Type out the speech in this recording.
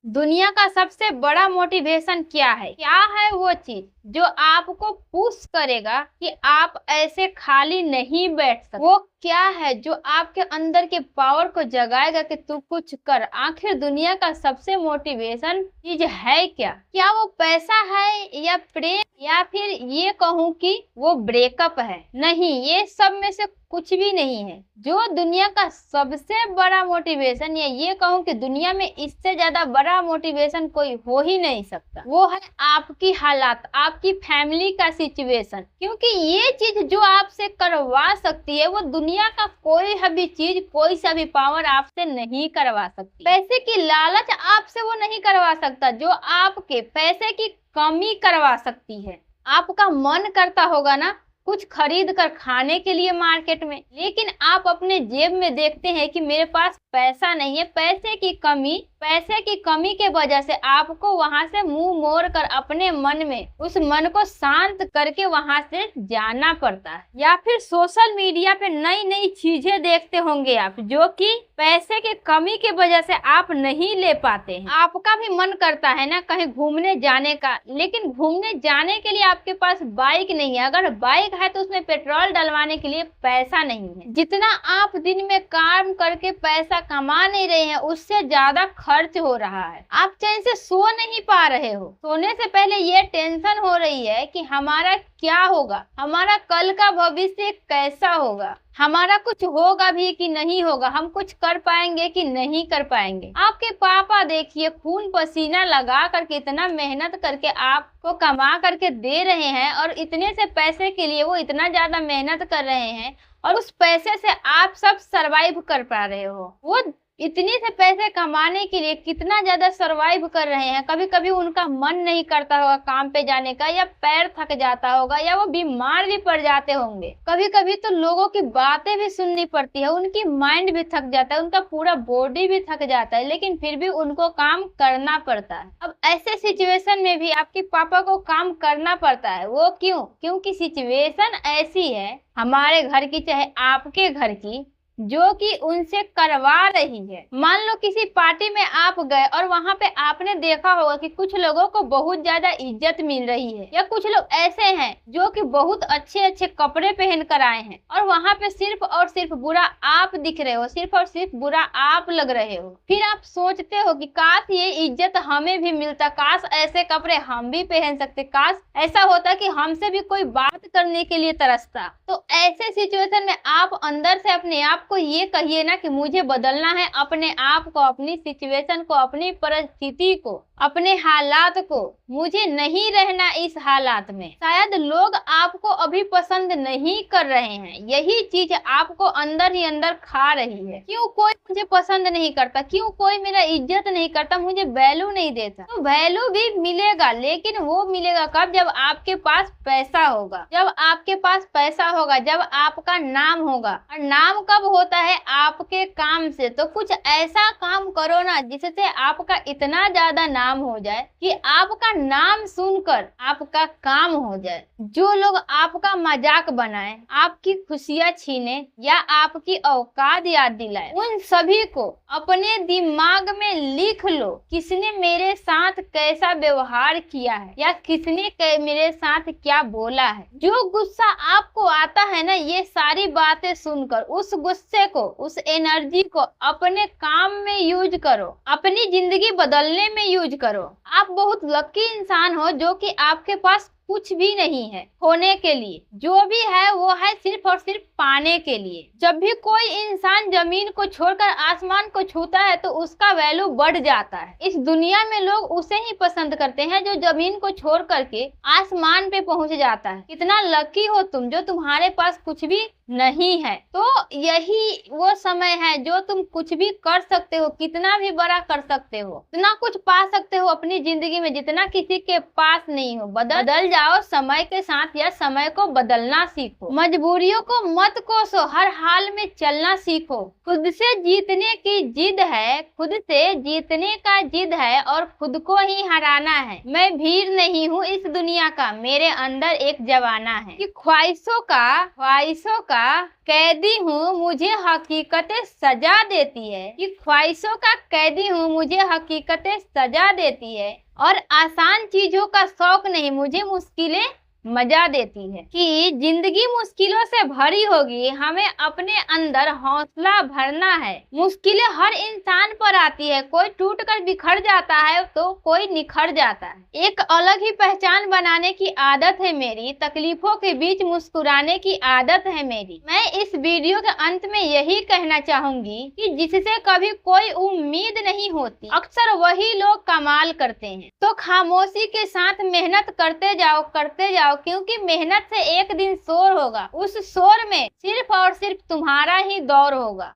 दुनिया का सबसे बड़ा मोटिवेशन क्या है? क्या है वो चीज जो आपको पुश करेगा कि आप ऐसे खाली नहीं बैठ सकते? वो क्या है जो आपके अंदर के पावर को जगाएगा कि तू कुछ कर? आखिर दुनिया का सबसे मोटिवेशन चीज है क्या? क्या वो पैसा है या प्रेम या फिर ये कहूँ कि वो ब्रेकअप है? नहीं, ये सब में से कुछ भी नहीं है। जो दुनिया का सबसे बड़ा मोटिवेशन या ये कहूँ कि दुनिया में इससे ज्यादा बड़ा मोटिवेशन कोई हो ही नहीं सकता, वो है आपकी हालात, आपकी फैमिली का सिचुएशन। क्योंकि ये चीज जो आपसे करवा सकती है वो दुनिया का कोई भी चीज, कोई सा भी पावर आपसे नहीं करवा सकती। पैसे की लालच आपसे वो नहीं करवा सकता जो आपके पैसे की कमी करवा सकती है। आपका मन करता होगा ना कुछ खरीद कर खाने के लिए मार्केट में, लेकिन आप अपने जेब में देखते हैं कि मेरे पास पैसा नहीं है। पैसे की कमी के वजह से आपको वहां से मुंह मोड़ कर अपने मन में उस मन को शांत करके वहां से जाना पड़ता है। या फिर सोशल मीडिया पे नई नई चीजें देखते होंगे आप, जो कि पैसे की कमी की वजह से आप नहीं ले पाते हैं। आपका भी मन करता है ना कहीं घूमने जाने का, लेकिन घूमने जाने के लिए आपके पास बाइक नहीं है। अगर बाइक है तो उसमें पेट्रोल डलवाने के लिए पैसा नहीं है। जितना आप दिन में काम करके पैसा कमा नहीं रहे हैं उससे ज्यादा खर्च हो रहा है। आप चैन से सो नहीं पा रहे हो। सोने से पहले ये टेंशन हो रही है कि हमारा क्या होगा, हमारा कल का भविष्य कैसा होगा, हमारा कुछ होगा भी कि नहीं होगा, हम कुछ कर पाएंगे कि नहीं कर पाएंगे। आपके पापा देखिए खून पसीना लगा कर कितना मेहनत करके आपको कमा करके दे रहे हैं, और इतने से पैसे के लिए वो इतना ज्यादा मेहनत कर रहे हैं, और उस पैसे से आप सब सरवाइव कर पा रहे हो। वो इतनी से पैसे कमाने के लिए कितना ज्यादा सरवाइव कर रहे हैं। कभी कभी उनका मन नहीं करता होगा काम पे जाने का, या पैर थक जाता होगा, या वो बीमार भी पड़ जाते होंगे। कभी कभी तो लोगों की बातें भी सुननी पड़ती है, उनकी माइंड भी थक जाता है, उनका पूरा बॉडी भी थक जाता है, लेकिन फिर भी उनको काम करना पड़ता है। अब ऐसे सिचुएशन में भी आपके पापा को काम करना पड़ता है। वो क्यों? क्योंकि सिचुएशन ऐसी है हमारे घर की चाहे आपके घर की, जो कि उनसे करवा रही है। मान लो किसी पार्टी में आप गए और वहां पे आपने देखा होगा कि कुछ लोगों को बहुत ज्यादा इज्जत मिल रही है, या कुछ लोग ऐसे हैं जो कि बहुत अच्छे अच्छे कपड़े पहन कर आए हैं, और वहां पे सिर्फ और सिर्फ बुरा आप दिख रहे हो, सिर्फ और सिर्फ बुरा आप लग रहे हो। फिर आप सोचते हो कि काश ये इज्जत हमें भी मिलता, काश ऐसे कपड़े हम भी पहन सकते, काश ऐसा होता कि हमसे भी कोई बात करने के लिए तरसता। तो ऐसे सिचुएशन में आप अंदर से अपने आप को ये कहिए ना कि मुझे बदलना है अपने आप को, अपनी सिचुएशन को, अपनी परिस्थिति को, अपने हालात को। मुझे नहीं रहना इस हालात में। शायद लोग आपको अभी पसंद नहीं कर रहे हैं, यही चीज आपको अंदर ही अंदर खा रही है। क्यों कोई मुझे पसंद नहीं करता, क्यों कोई मेरा इज्जत नहीं करता, मुझे वैल्यू नहीं देता। तो वैल्यू भी मिलेगा, लेकिन वो मिलेगा कब? जब आपके पास पैसा होगा। जब आपके पास पैसा होगा, जब आपका नाम होगा। और नाम कब होता है? आपके काम से। तो कुछ ऐसा काम करो ना जिससे आपका इतना ज्यादा नाम हो जाए कि आपका नाम सुनकर आपका काम हो जाए। जो लोग आपका मजाक बनाए, आपकी खुशियां छीने, या आपकी औकात याद दिलाए, उन सभी को अपने दिमाग में लिख लो। किसने मेरे साथ कैसा व्यवहार किया है, या किसने मेरे साथ क्या बोला है। जो गुस्सा आपको आता है ना, ये सारी बातें सुनकर उस गुस्से को, उस एनर्जी को अपने काम में यूज करो, अपनी जिंदगी बदलने में यूज करो। आप बहुत लकी इंसान हो जो कि आपके पास कुछ भी नहीं है होने के लिए, जो भी है वो है सिर्फ और सिर्फ पाने के लिए। जब भी कोई इंसान जमीन को छोड़कर आसमान को छूता है तो उसका वैल्यू बढ़ जाता है। इस दुनिया में लोग उसे ही पसंद करते हैं जो जमीन को छोड़ करके आसमान पे पहुंच जाता है। कितना लकी हो तुम जो तुम्हारे पास कुछ भी नहीं है। तो यही वो समय है जो तुम कुछ भी कर सकते हो, कितना भी बड़ा कर सकते हो, इतना कुछ पा सकते हो अपनी जिंदगी में जितना किसी के पास नहीं हो। बदल जाओ समय के साथ, या समय को बदलना सीखो। मजबूरियों को मत कोसो, हर हाल में चलना सीखो। खुद से जीतने की जिद है, खुद से जीतने का जिद है, और खुद को ही हराना है। मैं भीड़ नहीं हूँ इस दुनिया का, मेरे अंदर एक जवाना है। कि ख्वाहिशों का का कैदी हूँ मुझे हकीकतें सजा देती है, कि ख्वाहिशों का कैदी हूँ मुझे हकीकतें सजा देती है, और आसान चीजों का शौक नहीं मुझे मुश्किलें मजा देती है। कि जिंदगी मुश्किलों से भरी होगी, हमें अपने अंदर हौसला भरना है। मुश्किलें हर इंसान पर आती है, कोई टूट कर बिखर जाता है तो कोई निखर जाता है। एक अलग ही पहचान बनाने की आदत है मेरी, तकलीफों के बीच मुस्कुराने की आदत है मेरी। मैं इस वीडियो के अंत में यही कहना चाहूंगी कि जिससे कभी कोई उम्मीद नहीं होती, अक्सर वही लोग कमाल करते हैं। तो खामोशी के साथ मेहनत करते जाओ, क्योंकि मेहनत से एक दिन शोर होगा, उस शोर में सिर्फ और सिर्फ तुम्हारा ही दौर होगा।